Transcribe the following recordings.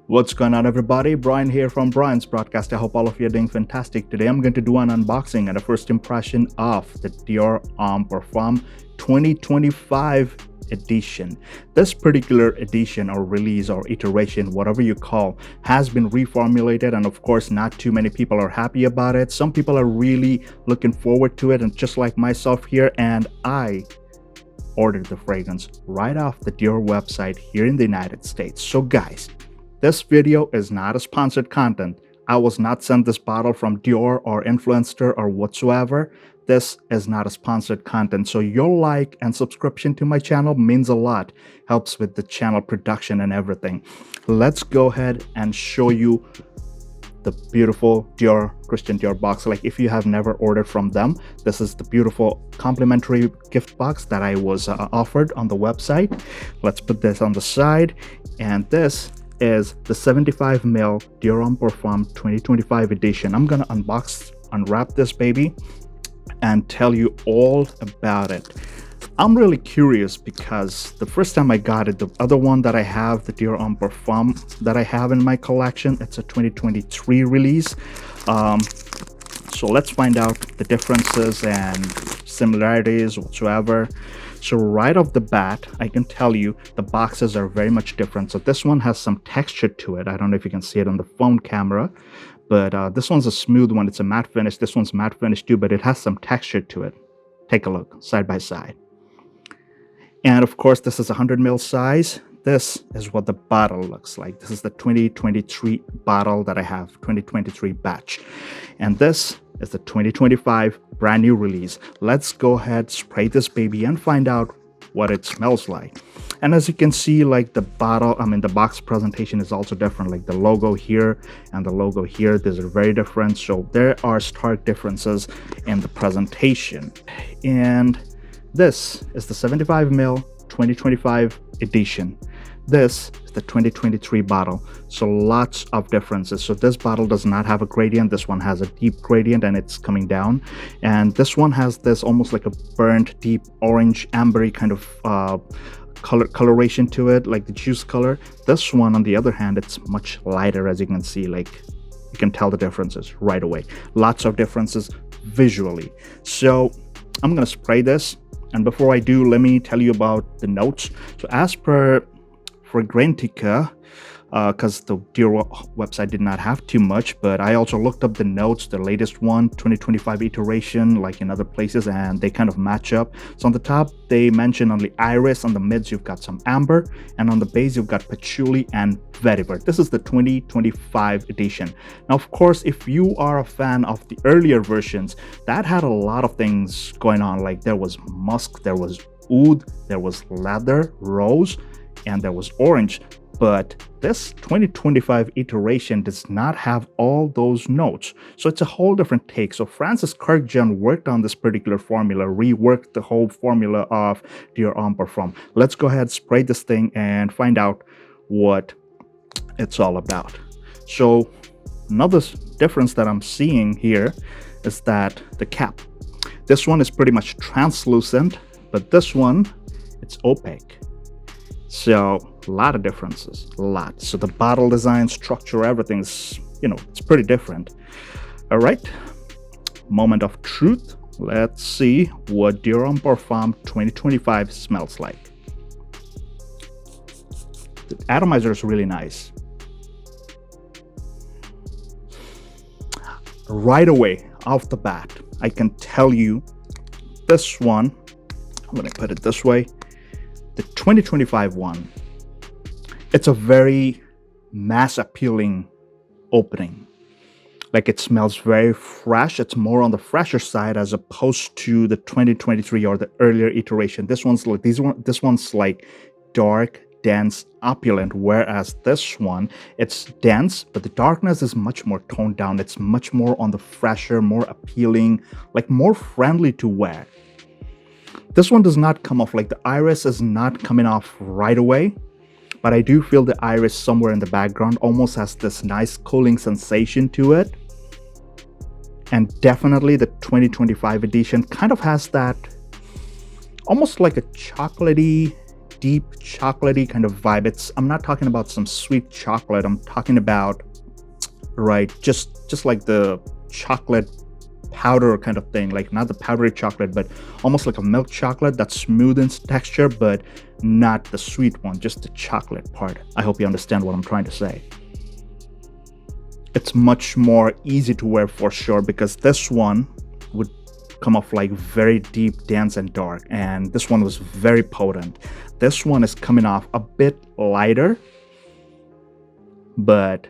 What's going on, everybody? Brian here from Brian's Broadcast. I hope all of you are doing fantastic. Today I'm going to do an unboxing and a first impression of the Dior Homme Parfum 2025 edition. This particular edition or release or iteration, whatever you call, has been reformulated, and of course not too many people are happy about it. Some people are really looking forward to it, and just like myself here, and I ordered the fragrance right off the Dior website here in the United States. So guys, this video is not a sponsored content. I was not sent this bottle from Dior or Influencer or whatsoever. This is not a sponsored content. So your like and subscription to my channel means a lot. Helps with the channel production and everything. Let's go ahead and show you the beautiful Christian Dior box. Like, if you have never ordered from them, this is the beautiful complimentary gift box that I was offered on the website. Let's put this on the side, and this is the 75 ml Dior Homme Parfum 2025 edition. I'm gonna unwrap this baby and tell you all about it. I'm really curious because the first time I got it, the other one that I have, the Dior Homme Parfum that I have in my collection, it's a 2023 release. So let's find out the differences and similarities whatsoever. So right off the bat, I can tell you the boxes are very much different. So this one has some texture to it. I don't know if you can see it on the phone camera, but this one's a smooth one. It's a matte finish. This one's matte finish too, but it has some texture to it. Take a look side by side. And of course, this is 100 ml size. This is what the bottle looks like. This is the 2023 bottle that I have, 2023 batch. And this is the 2025 brand new release. Let's go ahead, spray this baby and find out what it smells like. And as you can see, like the box presentation is also different. Like the logo here and the logo here, these are very different. So there are stark differences in the presentation. And this is the 75 ml 2025 edition. This is the 2023 bottle, so lots of differences. So this bottle does not have a gradient. This one has a deep gradient and it's coming down, and this one has this almost like a burnt deep orange ambery kind of coloration to it, like the juice color. This one, on the other hand, it's much lighter. As you can see, like you can tell the differences right away. Lots of differences visually. So I'm gonna spray this, and before I do, let me tell you about the notes. So as per Fragrantica, because the Dior website did not have too much, but I also looked up the notes, the latest one, 2025 iteration, like in other places, and they kind of match up. So on the top, they mention on the iris, on the mids, you've got some amber, and on the base, you've got patchouli and vetiver. This is the 2025 edition. Now, of course, if you are a fan of the earlier versions, that had a lot of things going on. Like there was musk, there was oud, there was leather, rose, and there was orange. But this 2025 iteration does not have all those notes. So it's a whole different take. So Francis Kurkdjian worked on this particular formula, reworked the whole formula of Dior Homme Parfum. Let's go ahead, spray this thing and find out what it's all about. So another difference that I'm seeing here is that the cap. This one is pretty much translucent, but this one, it's opaque. So a lot of differences, a lot. So the bottle design, structure, everything's, it's pretty different. All right, moment of truth. Let's see what Dior Homme Parfum 2025 smells like. The atomizer is really nice. Right away, off the bat, I can tell you this one, I'm gonna put it this way, the 2025 one, it's a very mass appealing opening. Like it smells very fresh. It's more on the fresher side as opposed to the 2023 or the earlier iteration. This one's like dark, dense, opulent, whereas this one, it's dense, but the darkness is much more toned down. It's much more on the fresher, more appealing, like more friendly to wear. This one does not come off, like the iris is not coming off right away, but I do feel the iris somewhere in the background almost has this nice cooling sensation to it. And definitely the 2025 edition kind of has that almost like a chocolatey deep chocolatey kind of vibe. I'm not talking about some sweet chocolate. I'm talking about, right, just like the chocolate powder kind of thing, like not the powdery chocolate, but almost like a milk chocolate that's smooth in texture, but not the sweet one, just the chocolate part. I hope you understand what I'm trying to say. It's much more easy to wear for sure, because this one would come off like very deep, dense, and dark, and this one was very potent. This one is coming off a bit lighter, but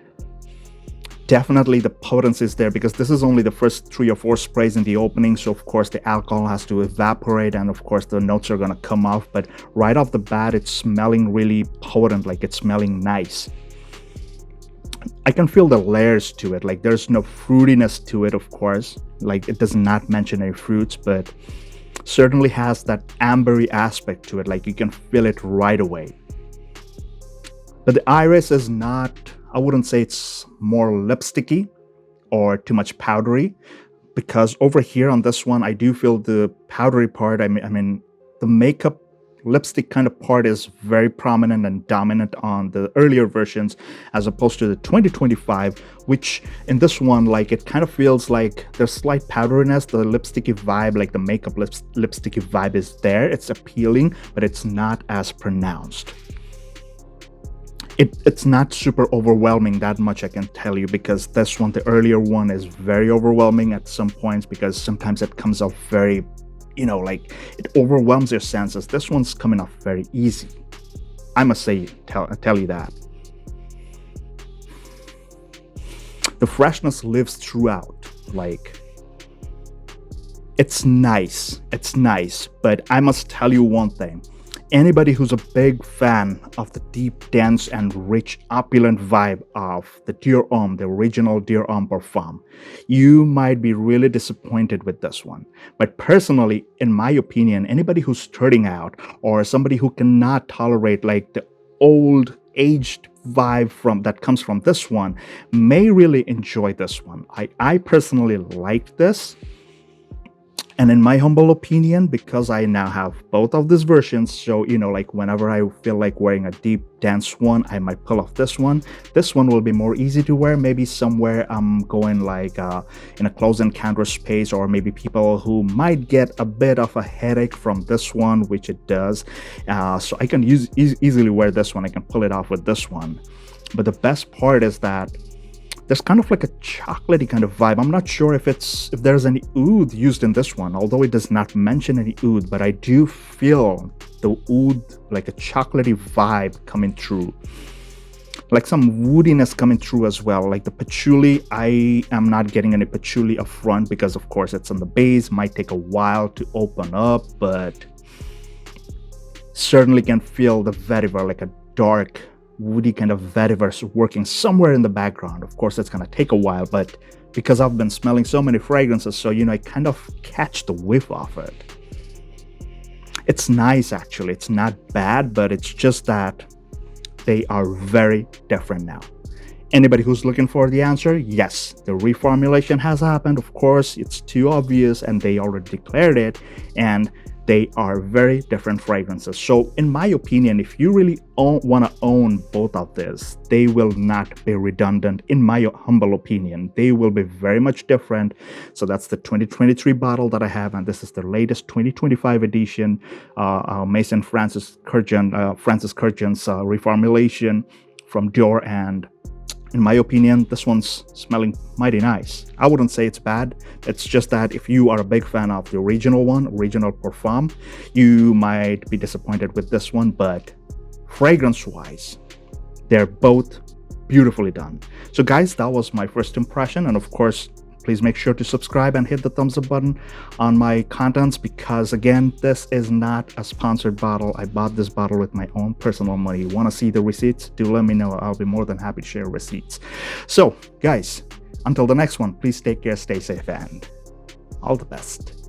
definitely the potency is there, because this is only the first 3 or 4 sprays in the opening, so of course the alcohol has to evaporate, and of course the notes are going to come off. But right off the bat, it's smelling really potent, like it's smelling nice. I can feel the layers to it, like there's no fruitiness to it, of course, like it does not mention any fruits, but certainly has that ambery aspect to it, like you can feel it right away. But the iris is not, I wouldn't say it's more lipsticky or too much powdery, because over here on this one, I do feel the powdery part. I mean, the makeup lipstick kind of part is very prominent and dominant on the earlier versions, as opposed to the 2025, which in this one, like it kind of feels like there's slight powderiness. The lipsticky vibe, like the makeup lipsticky vibe is there. It's appealing, but it's not as pronounced. It's not super overwhelming, that much I can tell you, because this one, the earlier one, is very overwhelming at some points, because sometimes it comes off very, you know, like it overwhelms your senses. This one's coming off very easy. I must say, tell you that. The freshness lives throughout. Like, it's nice, but I must tell you one thing. Anybody who's a big fan of the deep, dense, and rich, opulent vibe of the Dior Homme, the original Dior Homme Parfum, you might be really disappointed with this one. But personally, in my opinion, anybody who's starting out, or somebody who cannot tolerate like the old, aged vibe that comes from this one, may really enjoy this one. I personally like this. And in my humble opinion, because I now have both of these versions, so, you know, like whenever I feel like wearing a deep, dense one, I might pull off this one. This one will be more easy to wear, maybe somewhere I'm going like in a close encounter space, or maybe people who might get a bit of a headache from this one, which it does. So I can easily wear this one. I can pull it off with this one. But the best part is that there's kind of like a chocolatey kind of vibe. I'm not sure if there's any oud used in this one, although it does not mention any oud, but I do feel the oud, like a chocolatey vibe coming through. Like some woodiness coming through as well. Like the patchouli, I am not getting any patchouli up front, because of course it's on the base, might take a while to open up, but certainly can feel the vetiver, like a dark, woody kind of vetiver working somewhere in the background. Of course, it's going to take a while, but because I've been smelling so many fragrances, so, you know, I kind of catch the whiff of it. It's nice, actually. It's not bad, but it's just that they are very different now. Anybody who's looking for the answer, yes, the reformulation has happened. Of course, it's too obvious, and they already declared it, and they are very different fragrances. So in my opinion, if you really want to own both of these, they will not be redundant. In my humble opinion, they will be very much different. So that's the 2023 bottle that I have, and this is the latest 2025 edition, Mason Francis Kurkdjian's reformulation from Dior. And in my opinion, this one's smelling mighty nice. I wouldn't say it's bad. It's just that if you are a big fan of the original Parfum, you might be disappointed with this one, but fragrance-wise, they're both beautifully done. So guys, that was my first impression, and of course, please make sure to subscribe and hit the thumbs up button on my contents, because again, this is not a sponsored bottle. I bought this bottle with my own personal money. You want to see the receipts? Do let me know. I'll be more than happy to share receipts. So guys, until the next one, please take care, stay safe, and all the best.